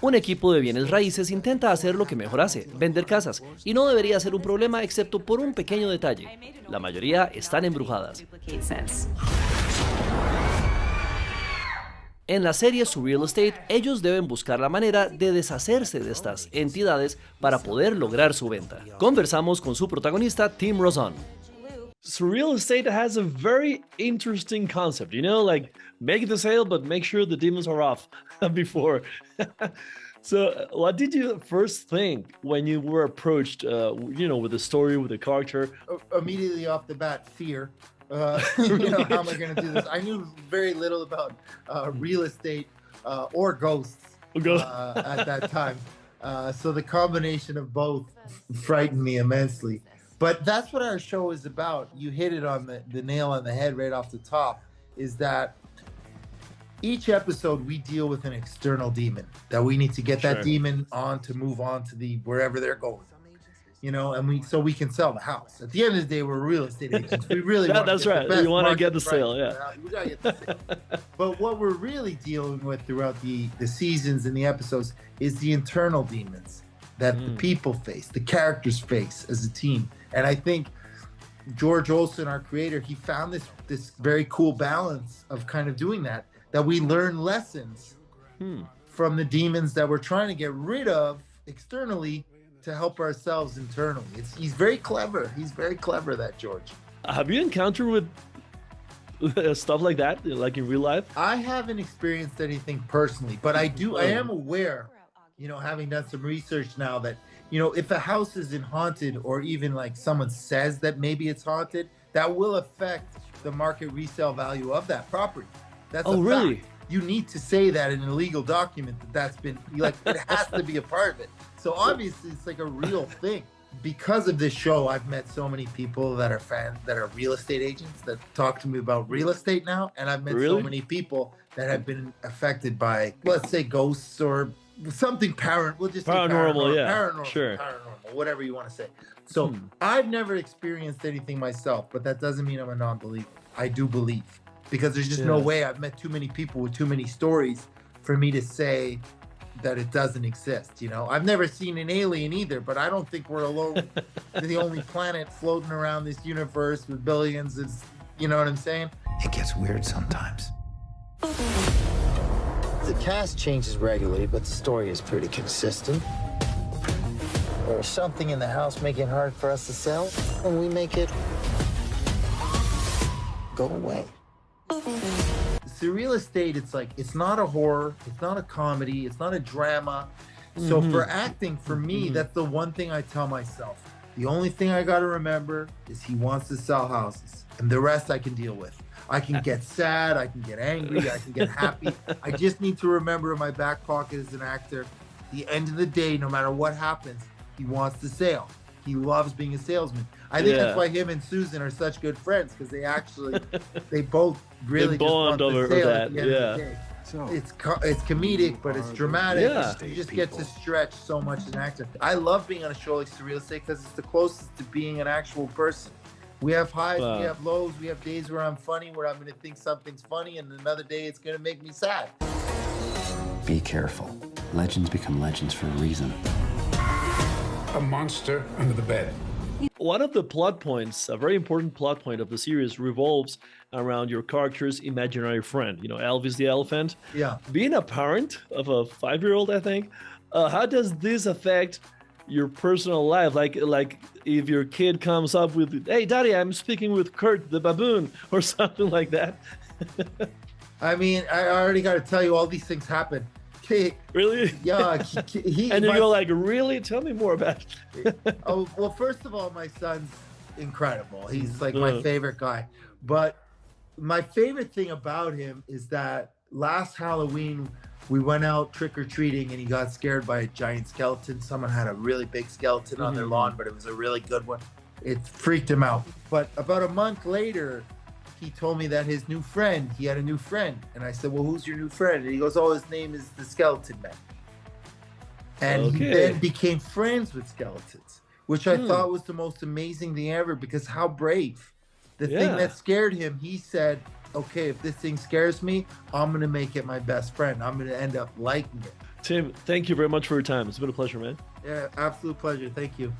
Un equipo de bienes raíces intenta hacer lo que mejor hace, vender casas, y no debería ser un problema excepto por un pequeño detalle. La mayoría están embrujadas. En la serie SURREAL ESTATE, ellos deben buscar la manera de deshacerse de estas entidades para poder lograr su venta. Conversamos con su protagonista, Tim Rozon. Surreal estate has a very interesting concept, like make the sale, but make sure the demons are off before. So, what did you first think when you were approached, with the story, with the character? Immediately off the bat, fear. How am I going to do this? I knew very little about real estate or ghosts at that time. So the combination of both frightened me immensely. But that's what our show is about. You hit it on the nail on the head right off the top, is that each episode we deal with an external demon that we need to get that demon on to move on to the wherever they're going. And we can sell the house. At the end of the day, we're real estate agents. We really want that's right. You want to get the sale, We gotta get the sale. But what we're really dealing with throughout the seasons and the episodes is the internal demons that the people face, the characters face as a team. And I think George Olson, our creator, he found this very cool balance of kind of doing that we learn lessons from the demons that we're trying to get rid of externally to help ourselves internally. He's very clever. He's very clever, that George. Have you encountered with stuff like that, like in real life? I haven't experienced anything personally, but I am aware, having done some research now, that if a house isn't haunted, or even like someone says that maybe it's haunted, that will affect the market resale value of that property. That's a really? fact. You need to say that in a legal document that's been it has to be a part of it. So obviously it's like a real thing. Because of this show, I've met so many people that are fans, that are real estate agents, that talk to me about real estate now, and I've met so many people that have been affected by, let's say, ghosts or something we'll just say paranormal, paranormal, whatever you want to say. So I've never experienced anything myself, but that doesn't mean I'm a non-believer. I do believe, because there's just no way. I've met too many people with too many stories for me to say that it doesn't exist. I've never seen an alien either, but I don't think we're alone. The only planet floating around this universe with billions is, you know what I'm saying? It gets weird sometimes. The cast changes regularly, but the story is pretty consistent. There's something in the house making it hard for us to sell, and we make it go away. Surreal estate, it's not a horror, it's not a comedy, it's not a drama. So for acting, for me, that's the one thing I tell myself. The only thing I got to remember is he wants to sell houses, and the rest I can deal with. I can get sad, I can get angry, I can get happy. I just need to remember in my back pocket as an actor, at the end of the day, no matter what happens, he wants the sale. He loves being a salesman. I think that's why him and Susan are such good friends, because they both really just want the sale at the end of the day. So it's comedic, but it's dramatic. You just get to stretch so much as an actor. I love being on a show like Surreal Estate because it's the closest to being an actual person. We have highs, we have lows, we have days where I'm funny, where I'm going to think something's funny, and another day it's going to make me sad. Be careful. Legends become legends for a reason. A monster under the bed. One of the plot points, a very important plot point of the series, revolves around your character's imaginary friend, Elvis the elephant. Yeah. Being a parent of a 5-year-old, I think, how does this affect your personal life? Like if your kid comes up with, "Hey, Daddy, I'm speaking with Kurt the baboon," or something like that. I mean, I already got to tell you, all these things happen. Really? Yeah. And you go like, really? Tell me more about it. Oh, well, first of all, my son's incredible. He's like my favorite guy. But my favorite thing about him is that last Halloween, we went out trick-or-treating and he got scared by a giant skeleton. Someone had a really big skeleton on their lawn, but it was a really good one. It freaked him out. But about a month later, he told me that he had a new friend. And I said, "Well, who's your new friend?" And he goes, "Oh, his name is the Skeleton Man." And he then became friends with skeletons, which I thought was the most amazing thing ever, because how brave. The thing that scared him, he said, "Okay, if this thing scares me, I'm going to make it my best friend. I'm going to end up liking it." Tim, thank you very much for your time. It's been a pleasure, man. Yeah, absolute pleasure. Thank you.